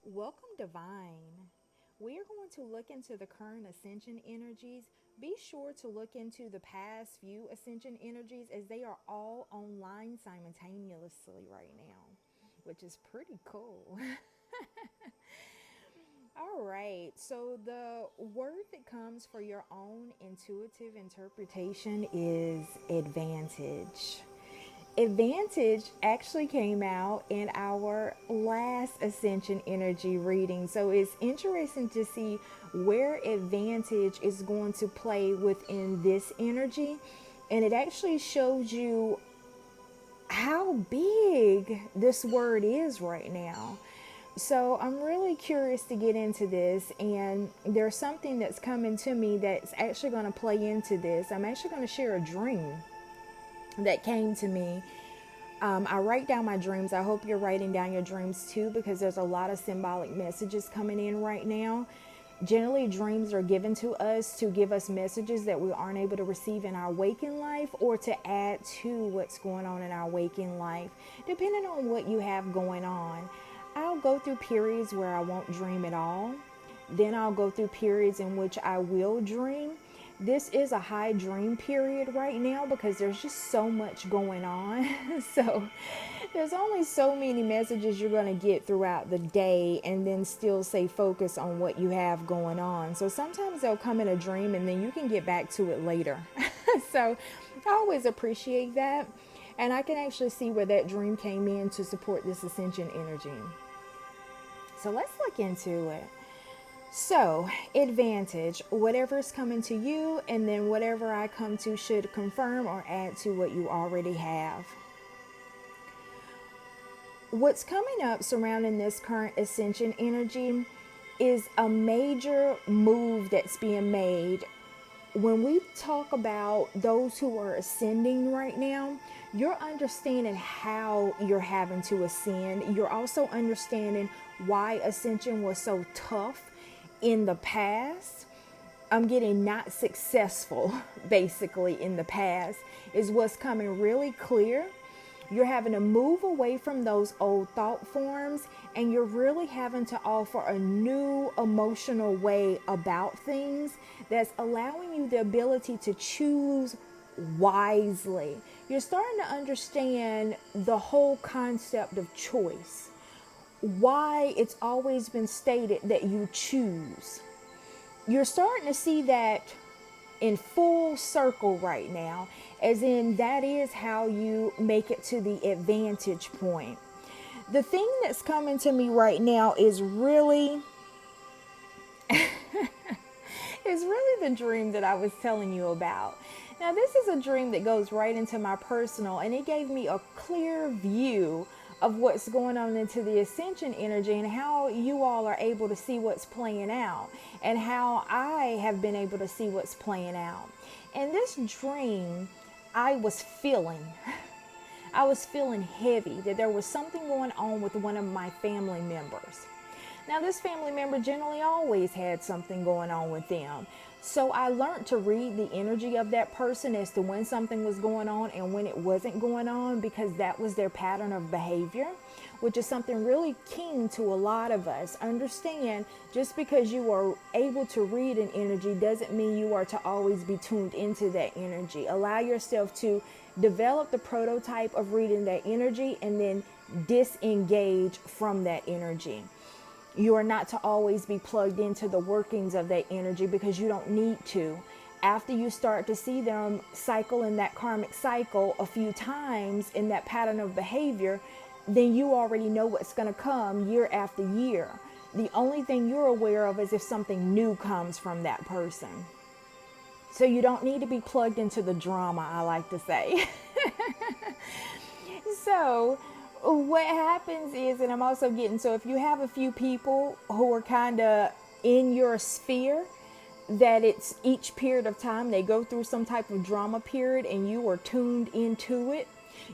Welcome, Divine. We are going to look into the current Ascension energies. Be sure to look into the past few Ascension energies as they are all online simultaneously right now, which is pretty cool. All right, so the word that comes for your own intuitive interpretation is advantage. Advantage actually came out in our last Ascension energy reading. So it's interesting to see where advantage is going to play within this energy. And it actually shows you how big this word is right now. So I'm really curious to get into this, and there's something that's coming to me that's actually going to play into this. I'm actually going to share a dream that came to me. I write down my dreams. I hope you're writing down your dreams too, because there's a lot of symbolic messages coming in right now. Generally, dreams are given to us to give us messages that we aren't able to receive in our waking life, or to add to what's going on in our waking life, depending on what you have going on. I'll go through periods where I won't dream at all. Then I'll go through periods in which I will dream. This is a high dream period right now because there's just so much going on. So there's only so many messages you're going to get throughout the day and then still stay focused on what you have going on. So sometimes they'll come in a dream and then you can get back to it later. So I always appreciate that. And I can actually see where that dream came in to support this Ascension energy. So let's look into it. So, advantage, whatever's coming to you, and then whatever I come to should confirm or add to what you already have. What's coming up surrounding this current Ascension energy is a major move that's being made. When we talk about those who are ascending right now, you're understanding how you're having to ascend. You're also understanding why ascension was so tough in the past. I'm getting not successful basically in the past is what's coming really clear. You're having to move away from those old thought forms, and you're really having to offer a new emotional way about things that's allowing you the ability to choose wisely. You're starting to understand the whole concept of choice, why it's always been stated that you choose. You're starting to see that in full circle right now, as in that is how you make it to the advantage point. The thing that's coming to me right now is really the dream that I was telling you about. Now, this is a dream that goes right into my personal, and it gave me a clear view of what's going on into the Ascension energy and how you all are able to see what's playing out and how I have been able to see what's playing out. In this dream, I was feeling heavy, that there was something going on with one of my family members. Now, this family member generally always had something going on with them. So I learned to read the energy of that person as to when something was going on and when it wasn't going on, because that was their pattern of behavior, which is something really keen to a lot of us. Understand, just because you are able to read an energy doesn't mean you are to always be tuned into that energy. Allow yourself to develop the prototype of reading that energy and then disengage from that energy. You are not to always be plugged into the workings of that energy, because you don't need to. After you start to see them cycle in that karmic cycle a few times in that pattern of behavior, then you already know what's going to come year after year. The only thing you're aware of is if something new comes from that person. So you don't need to be plugged into the drama, I like to say. So what happens is, and I'm also getting, so if you have a few people who are kind of in your sphere, that it's each period of time they go through some type of drama period and you are tuned into it,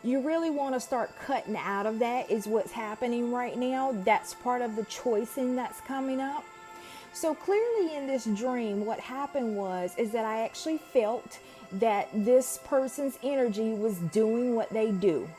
you really want to start cutting out of that, is what's happening right now. That's part of the choicing that's coming up. So clearly in this dream, what happened is that I actually felt that this person's energy was doing what they do.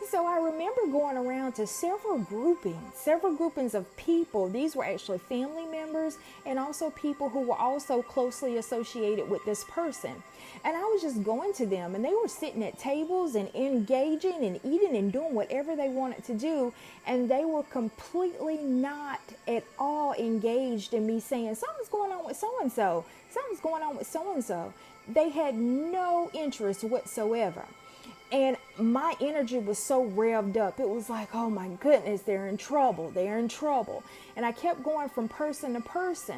So I remember going around to several groupings of people. These were actually family members and also people who were also closely associated with this person. And I was just going to them, and they were sitting at tables and engaging and eating and doing whatever they wanted to do. And they were completely not at all engaged in me saying, something's going on with so-and-so. Something's going on with so-and-so. They had no interest whatsoever. And my energy was so revved up. It was like, oh my goodness, they're in trouble. They're in trouble. And I kept going from person to person.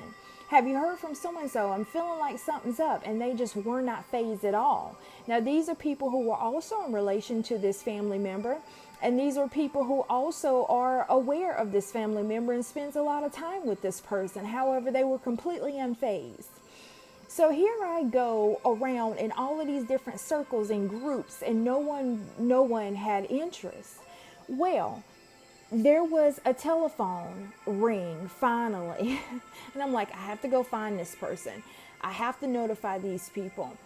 Have you heard from so-and-so? I'm feeling like something's up. And they just were not fazed at all. Now, these are people who were also in relation to this family member. And these are people who also are aware of this family member and spends a lot of time with this person. However, they were completely unfazed. So here I go around in all of these different circles and groups, and no one had interest. Well, there was a telephone ring finally. And I'm like, I have to go find this person. I have to notify these people.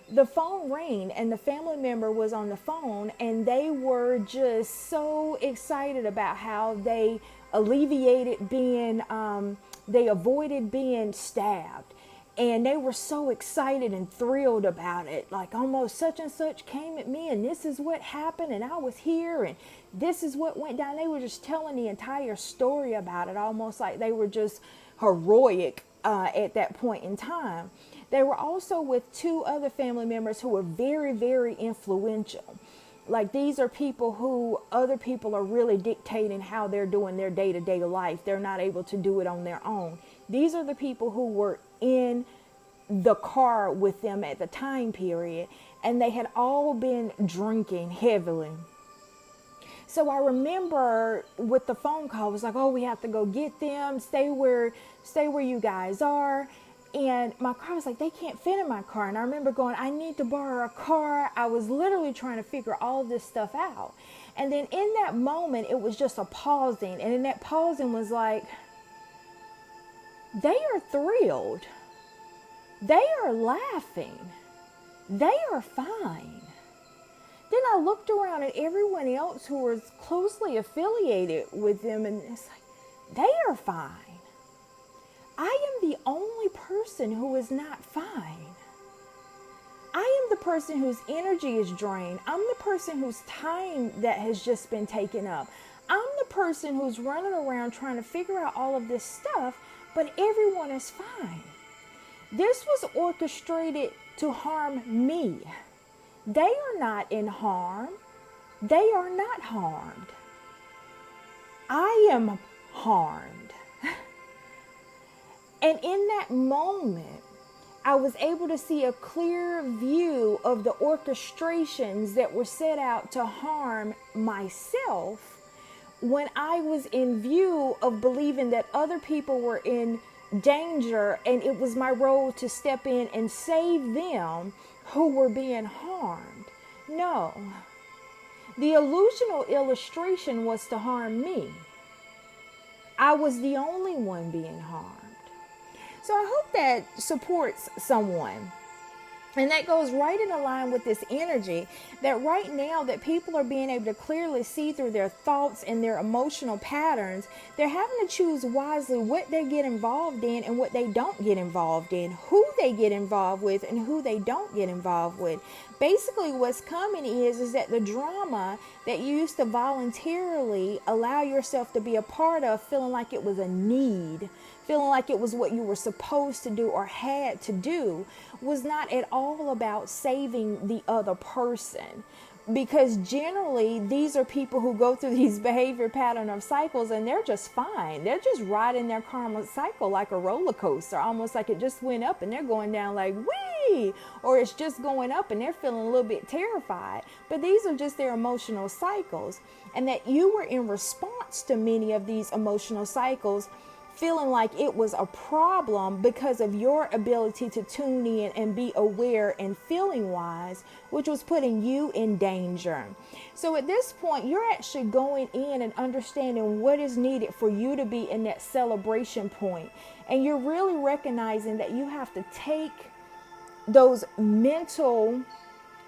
The phone rang and the family member was on the phone, and they were just so excited about how they alleviated they avoided being stabbed. And they were so excited and thrilled about it. Like, almost such and such came at me, and this is what happened, and I was here, and this is what went down. They were just telling the entire story about it, almost like they were just heroic at that point in time. They were also with two other family members who were very, very influential. Like, these are people who other people are really dictating how they're doing their day-to-day life. They're not able to do it on their own. These are the people who were in the car with them at the time period, and they had all been drinking heavily. So I remember with the phone call, it was like, oh, we have to go get them, stay where you guys are. And my car was like, they can't fit in my car. And I remember going, I need to borrow a car. I was literally trying to figure all this stuff out. And then in that moment, it was just a pausing. And in that pausing was like, they are thrilled. They are laughing. They are fine. Then I looked around at everyone else who was closely affiliated with them, and it's like, they are fine. I am the only person who is not fine. I am the person whose energy is drained. I'm the person whose time that has just been taken up. I'm the person who's running around trying to figure out all of this stuff, but everyone is fine. This was orchestrated to harm me. They are not in harm. They are not harmed. I am harmed. And in that moment, I was able to see a clear view of the orchestrations that were set out to harm myself when I was in view of believing that other people were in danger, and it was my role to step in and save them who were being harmed. No. The illusional illustration was to harm me. I was the only one being harmed. So I hope that supports someone. And that goes right in line with this energy that right now that people are being able to clearly see through their thoughts and their emotional patterns. They're having to choose wisely what they get involved in and what they don't get involved in, who they get involved with and who they don't get involved with. Basically, what's coming is that the drama that you used to voluntarily allow yourself to be a part of, feeling like it was a need, feeling like it was what you were supposed to do or had to do, was not at all about saving the other person. Because generally, these are people who go through these behavior pattern of cycles and they're just fine. They're just riding their karma cycle like a roller coaster, almost like it just went up and they're going down like, whee! Or it's just going up and they're feeling a little bit terrified. But these are just their emotional cycles. And that you were in response to many of these emotional cycles, feeling like it was a problem because of your ability to tune in and be aware and feeling wise, which was putting you in danger. So at this point, you're actually going in and understanding what is needed for you to be in that celebration point. And you're really recognizing that you have to take those mental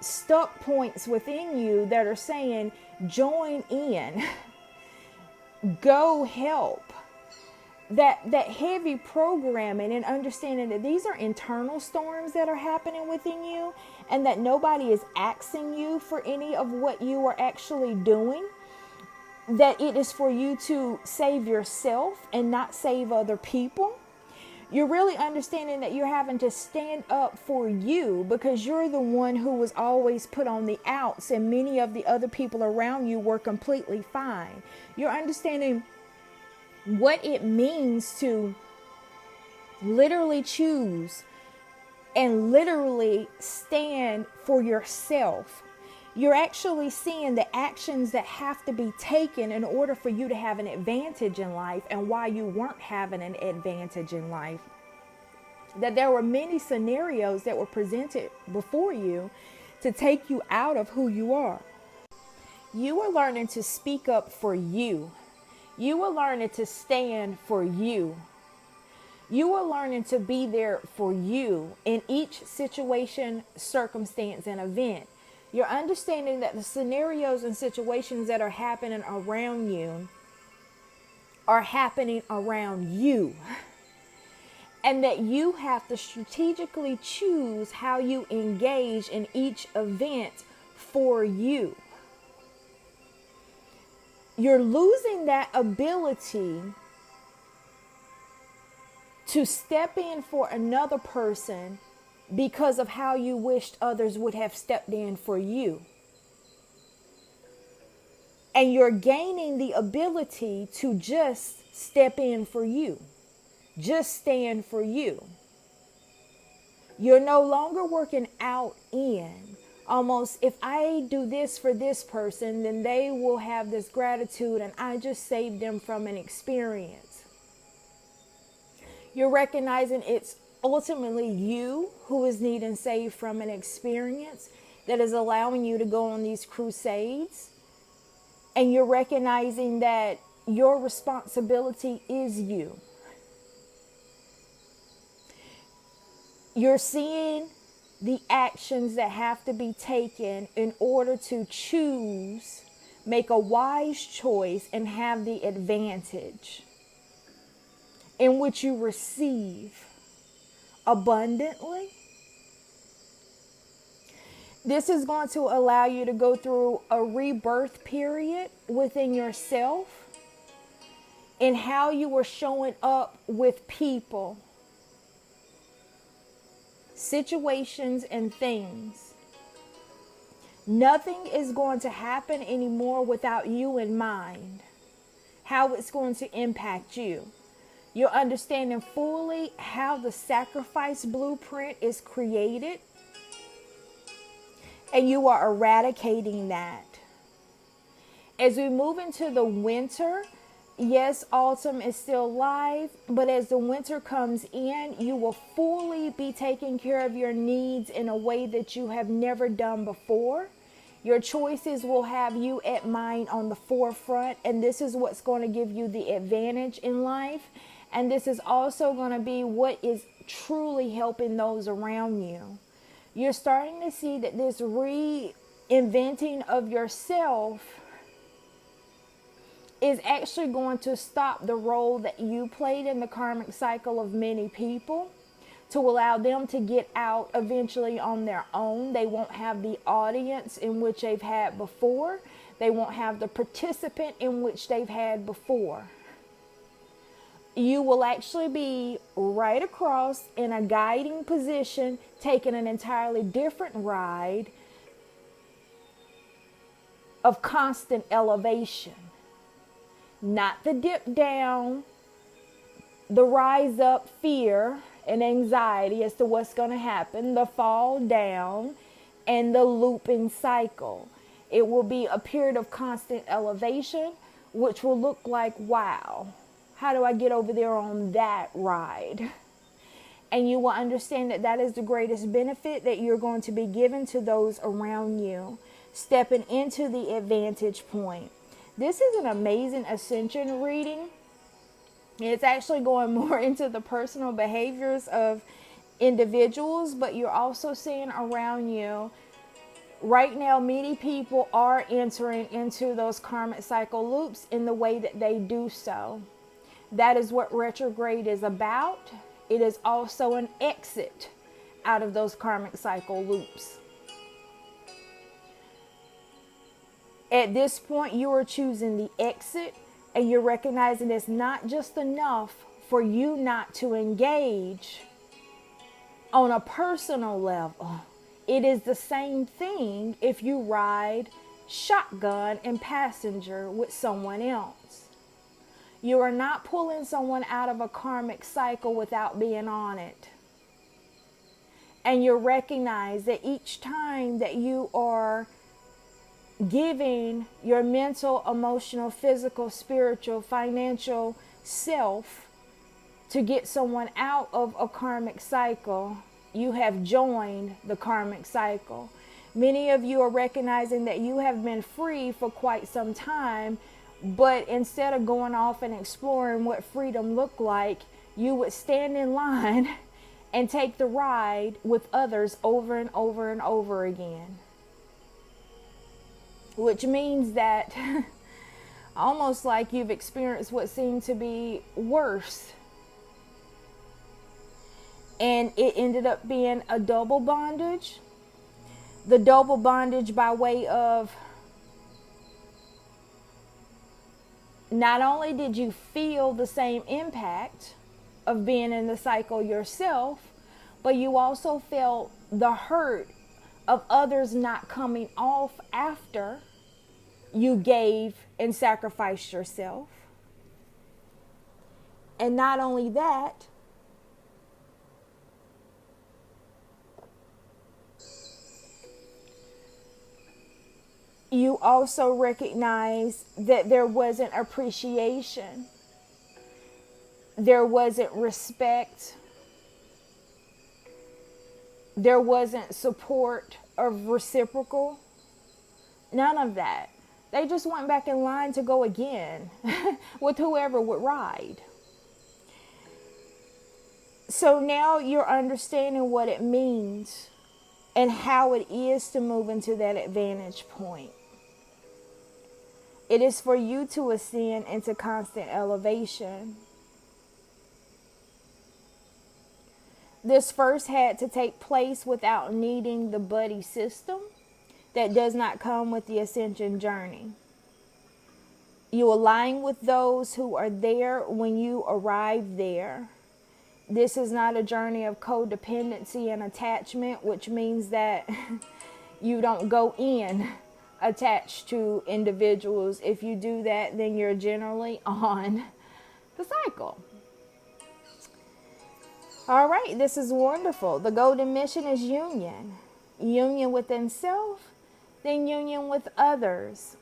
stuck points within you that are saying, join in, go help. That heavy programming and understanding that these are internal storms that are happening within you, and that nobody is asking you for any of what you are actually doing, that it is for you to save yourself and not save other people. You're really understanding that you're having to stand up for you, because you're the one who was always put on the outs, and many of the other people around you were completely fine. You're understanding what it means to literally choose and literally stand for yourself. You're actually seeing the actions that have to be taken in order for you to have an advantage in life, and why you weren't having an advantage in life. That there were many scenarios that were presented before you to take you out of who you are. You are learning to speak up for you. You are learning to stand for you. You are learning to be there for you in each situation, circumstance, and event. You're understanding that the scenarios and situations that are happening around you are happening around you. And that you have to strategically choose how you engage in each event for you. You're losing that ability to step in for another person because of how you wished others would have stepped in for you. And you're gaining the ability to just step in for you. Just stand for you. You're no longer working out in. Almost, if I do this for this person, then they will have this gratitude, and I just saved them from an experience. You're recognizing it's ultimately you who is needing saved from an experience that is allowing you to go on these crusades. And you're recognizing that your responsibility is you. You're seeing the actions that have to be taken in order to choose, make a wise choice, and have the advantage in which you receive abundantly. This is going to allow you to go through a rebirth period within yourself in how you are showing up with people, situations, and things. Nothing is going to happen anymore without you in mind, how it's going to impact you. You're understanding fully how the sacrifice blueprint is created, and you are eradicating that. As we move into the winter, yes, autumn is still live, but as the winter comes in, you will fully be taking care of your needs in a way that you have never done before. Your choices will have you at mind on the forefront, and this is what's going to give you the advantage in life. And this is also going to be what is truly helping those around you. You're starting to see that this reinventing of yourself is actually going to stop the role that you played in the karmic cycle of many people, to allow them to get out eventually on their own. They won't have the audience in which they've had before. They won't have the participant in which they've had before. You will actually be right across in a guiding position, taking an entirely different ride of constant elevation. Not the dip down, the rise up fear and anxiety as to what's going to happen, the fall down, and the looping cycle. It will be a period of constant elevation, which will look like, wow, how do I get over there on that ride? And you will understand that that is the greatest benefit that you're going to be given to those around you, stepping into the advantage point. This is an amazing Ascension reading. It's actually going more into the personal behaviors of individuals, but you're also seeing around you Right now, many people are entering into those karmic cycle loops in the way that they do so. That is what retrograde is about. It is also an exit out of those karmic cycle loops. At this point, you are choosing the exit, and you're recognizing it's not just enough for you not to engage on a personal level. It is the same thing if you ride shotgun and passenger with someone else. You are not pulling someone out of a karmic cycle without being on it. And you recognize that each time that you are giving your mental, emotional, physical, spiritual, financial self to get someone out of a karmic cycle, you have joined the karmic cycle. Many of you are recognizing that you have been free for quite some time, but instead of going off and exploring what freedom looked like, you would stand in line and take the ride with others over and over and over again. Which means that almost like you've experienced what seemed to be worse. And it ended up being a double bondage. The double bondage by way of not only did you feel the same impact of being in the cycle yourself, but you also felt the hurt of others not coming off after you gave and sacrificed yourself. And not only that, you also recognize that there wasn't appreciation, there wasn't respect, there wasn't support of reciprocal, none of that. They just went back in line to go again with whoever would ride. So now you're understanding what it means and how it is to move into that advantage point. It is for you to ascend into constant elevation. This first had to take place without needing the buddy system that does not come with the ascension journey. You align with those who are there when you arrive there. This is not a journey of codependency and attachment, which means that you don't go in attached to individuals. If you do that, then you're generally on the cycle. All right, this is wonderful. The golden mission is union. Union within self, then union with others.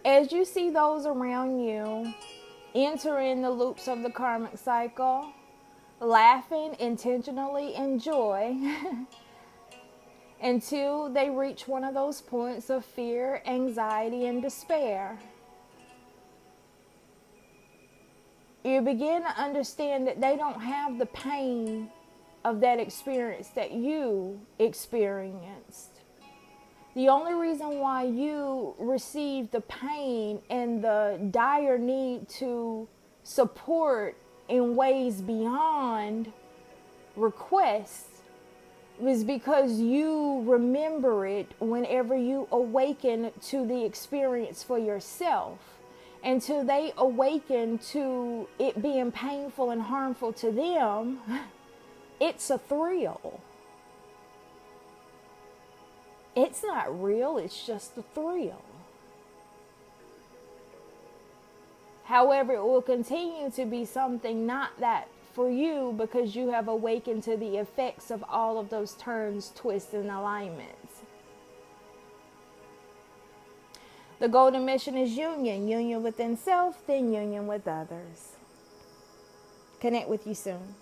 As you see those around you entering the loops of the karmic cycle, laughing intentionally in joy until they reach one of those points of fear, anxiety, and despair, you begin to understand that they don't have the pain of that experience that you experienced. The only reason why you received the pain and the dire need to support in ways beyond requests was because you remember it whenever you awaken to the experience for yourself. Until they awaken to it being painful and harmful to them, it's a thrill. It's not real, it's just a thrill. However, it will continue to be something not that for you because you have awakened to the effects of all of those turns, twists, and alignments. The golden mission is union. Union within self, then union with others. Connect with you soon.